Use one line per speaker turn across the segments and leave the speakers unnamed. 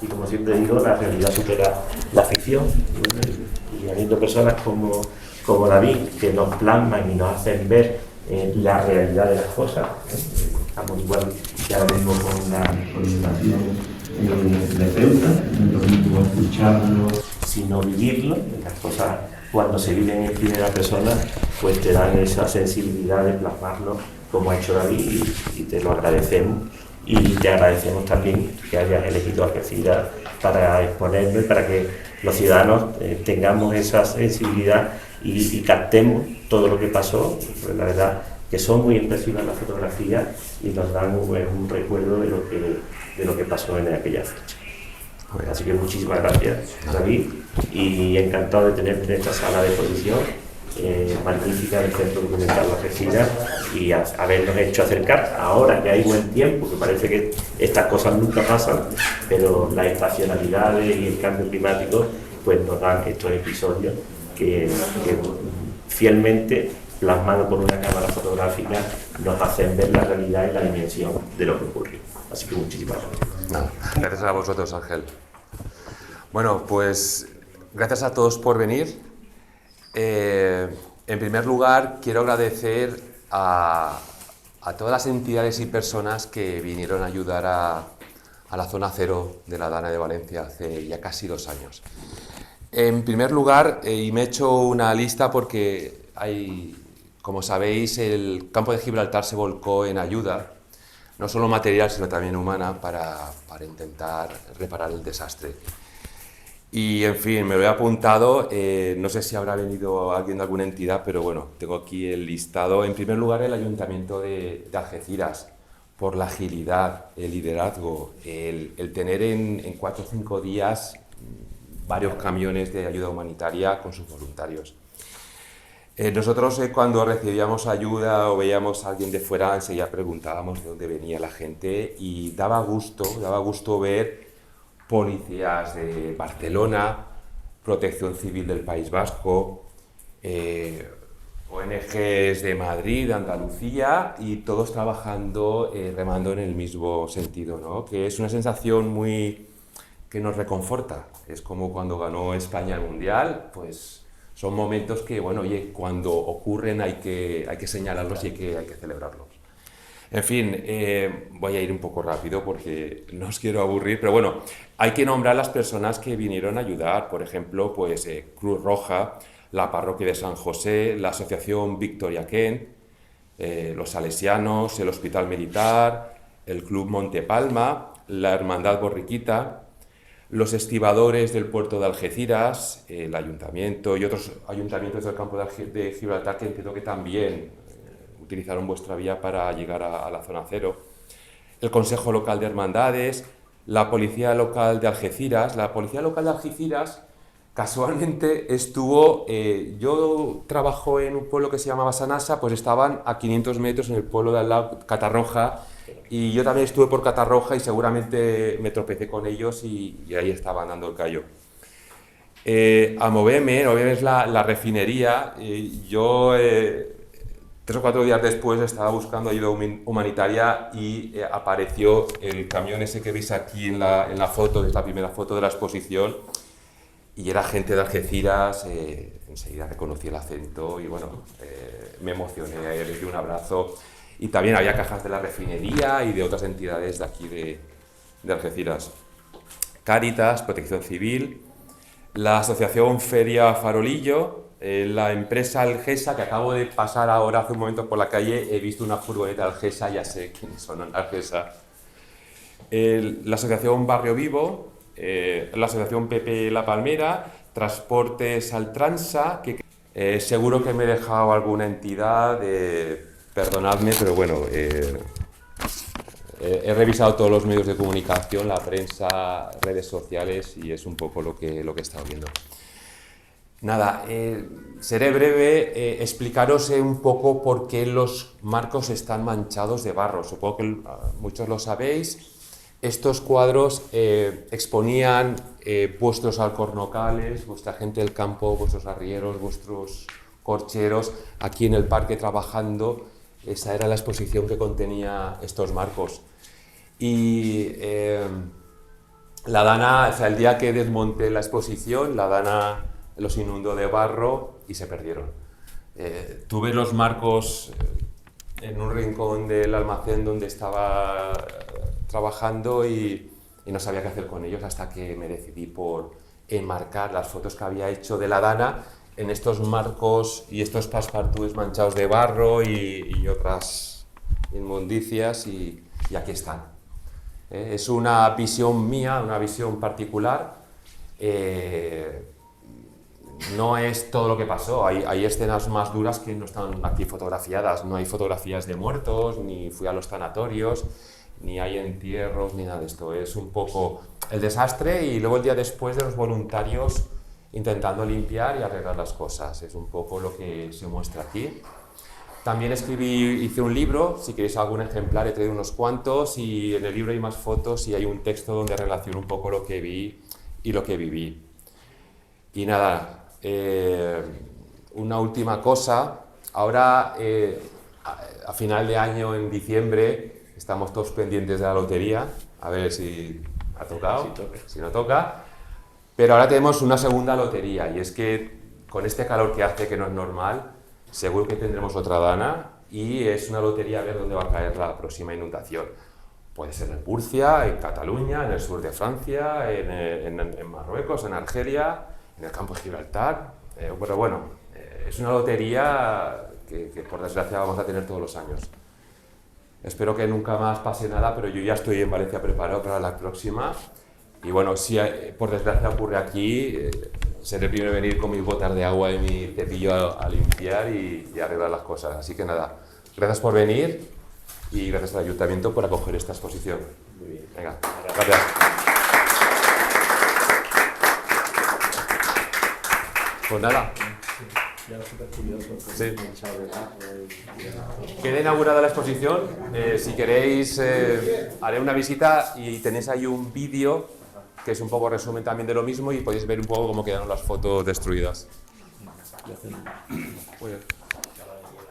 Y como siempre digo, la realidad supera la ficción. Y habiendo personas como David, que nos plasman y nos hacen ver la realidad de las cosas. Estamos igual que ahora mismo con la situación de Ceuta, no es lo mismo escucharlo, sino vivirlo. Las cosas, cuando se viven en primera persona, pues te dan esa sensibilidad de plasmarlo, como ha hecho David, y te lo agradecemos. Y te agradecemos también que hayas elegido Algeciras para exponerlo y para que los ciudadanos tengamos esa sensibilidad y captemos todo lo que pasó. Pues la verdad que son muy impresivas las fotografías y nos dan un recuerdo de lo que pasó en aquella fecha. Así que muchísimas gracias, David, y encantado de tenerte en esta sala de exposición magnífica del Centro Documental de Algeciras y habernos hecho acercar ahora que hay buen tiempo, que parece que estas cosas nunca pasan, pero las estacionalidades y el cambio climático pues nos dan estos episodios que fielmente plasmados por una cámara fotográfica nos hacen ver la realidad y la dimensión de lo que ocurrió. Así que muchísimas gracias.
Gracias a vosotros, Ángel. Bueno, pues gracias a todos por venir. En primer lugar, quiero agradecer a todas las entidades y personas que vinieron a ayudar a la zona cero de la Dana de Valencia hace ya casi 2 años. En primer lugar, y me he hecho una lista porque como sabéis, el campo de Gibraltar se volcó en ayuda, no solo material, sino también humana, para intentar reparar el desastre. Y, en fin, me lo he apuntado, no sé si habrá venido alguien de alguna entidad, pero bueno, tengo aquí el listado. En primer lugar, el Ayuntamiento de Algeciras, por la agilidad, el liderazgo, el tener en 4 o 5 días varios camiones de ayuda humanitaria con sus voluntarios. Nosotros cuando recibíamos ayuda o veíamos a alguien de fuera, enseguida preguntábamos de dónde venía la gente y daba gusto ver policías de Barcelona, Protección Civil del País Vasco, ONGs de Madrid, de Andalucía, y todos trabajando, remando en el mismo sentido, ¿no? Que es una sensación que nos reconforta. Es como cuando ganó España el Mundial, pues son momentos que, bueno, oye, cuando ocurren hay que señalarlos y hay que celebrarlos. En fin, voy a ir un poco rápido porque no os quiero aburrir, pero bueno, hay que nombrar las personas que vinieron a ayudar. Por ejemplo, pues Cruz Roja, la Parroquia de San José, la Asociación Victoria Kent, los Salesianos, el Hospital Militar, el Club Montepalma, la Hermandad Borriquita, los estibadores del puerto de Algeciras, el Ayuntamiento y otros ayuntamientos del campo de Gibraltar que entiendo que también utilizaron vuestra vía para llegar a la zona cero, el Consejo Local de Hermandades, la Policía Local de Algeciras. La Policía Local de Algeciras casualmente estuvo, yo trabajo en un pueblo que se llamaba Sanasa, pues estaban a 500 metros en el pueblo de al lado, Catarroja, y yo también estuve por Catarroja y seguramente me tropecé con ellos y ahí estaban dando el callo. Amoveme es la refinería. Yo 3 o 4 días después estaba buscando ayuda humanitaria y apareció el camión ese que veis aquí en la foto, es la primera foto de la exposición, y era gente de Algeciras. Enseguida reconocí el acento y bueno, me emocioné, les di un abrazo. Y también había cajas de la refinería y de otras entidades de aquí de Algeciras. Cáritas, Protección Civil, la Asociación Feria Farolillo, la empresa Algesa, que acabo de pasar ahora hace un momento por la calle, he visto una furgoneta Algesa, ya sé quiénes son Algesa. La Asociación Barrio Vivo, la Asociación Pepe La Palmera, Transportes Altransa, que seguro que me he dejado alguna entidad, perdonadme, pero bueno, he revisado todos los medios de comunicación, la prensa, redes sociales, y es un poco lo que he estado viendo. Nada, seré breve, explicaros un poco por qué los marcos están manchados de barro. Supongo que muchos lo sabéis. Estos cuadros exponían vuestros alcornocales, vuestra gente del campo, vuestros arrieros, vuestros corcheros, aquí en el parque trabajando. Esa era la exposición que contenía estos marcos. Y La Dana, o sea, el día que desmonté la exposición, la Dana los inundó de barro y se perdieron. Tuve los marcos en un rincón del almacén donde estaba trabajando y no sabía qué hacer con ellos hasta que me decidí por enmarcar las fotos que había hecho de la Dana en estos marcos y estos passepartouts manchados de barro y otras inmundicias y aquí están. Es una visión mía, una visión particular. No es todo lo que pasó, hay escenas más duras que no están aquí fotografiadas, no hay fotografías de muertos, ni fui a los sanatorios, ni hay entierros, ni nada de esto. Es un poco el desastre y luego el día después de los voluntarios intentando limpiar y arreglar las cosas. Es un poco lo que se muestra aquí. También hice un libro, si queréis algún ejemplar he traído unos cuantos y en el libro hay más fotos y hay un texto donde relaciono un poco lo que vi y lo que viví. Y nada, una última cosa, ahora a final de año, en diciembre, estamos todos pendientes de la lotería, a ver si ha tocado, si no toca, pero ahora tenemos una segunda lotería y es que con este calor que hace, que no es normal, seguro que tendremos otra Dana y es una lotería a ver dónde va a caer la próxima inundación. Puede ser en Murcia, en Cataluña, en el sur de Francia, en Marruecos, en Argelia, en el campo de Gibraltar. Pero bueno, es una lotería que por desgracia vamos a tener todos los años. Espero que nunca más pase nada, pero yo ya estoy en Valencia preparado para la próxima. Y bueno, si por desgracia ocurre aquí, seré el primero en venir con mis botas de agua y mi cepillo a limpiar y arreglar las cosas. Así que nada, gracias por venir y gracias al Ayuntamiento por acoger esta exposición.
Muy bien.
Venga, gracias. Pues nada.
Ya era súper curioso.
Sí. Queda inaugurada la exposición. Si queréis, haré una visita y tenéis ahí un vídeo que es un poco resumen también de lo mismo y podéis ver un poco cómo quedaron las fotos destruidas. Muy bien.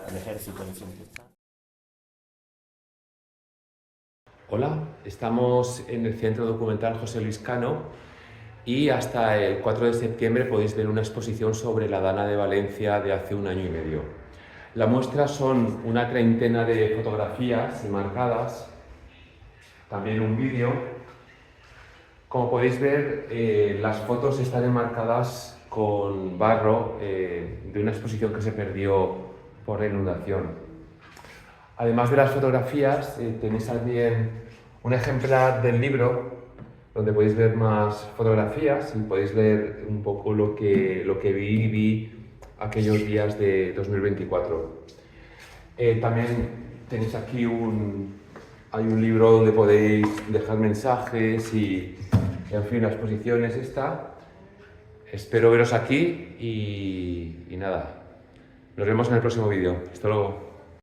El ejército en Francia.
Hola, estamos en el Centro Documental José Luis Cano y hasta el 4 de septiembre podéis ver una exposición sobre la Dana de Valencia de hace 1 año y medio. La muestra son una treintena de fotografías enmarcadas, también un vídeo. Como podéis ver, las fotos están enmarcadas con barro de una exposición que se perdió por la inundación. Además de las fotografías, tenéis también un ejemplar del libro donde podéis ver más fotografías y podéis ver un poco lo que viví aquellos días de 2024. También tenéis aquí hay un libro donde podéis dejar mensajes y en fin, la exposición es esta. Espero veros aquí y nada, nos vemos en el próximo vídeo. Hasta luego.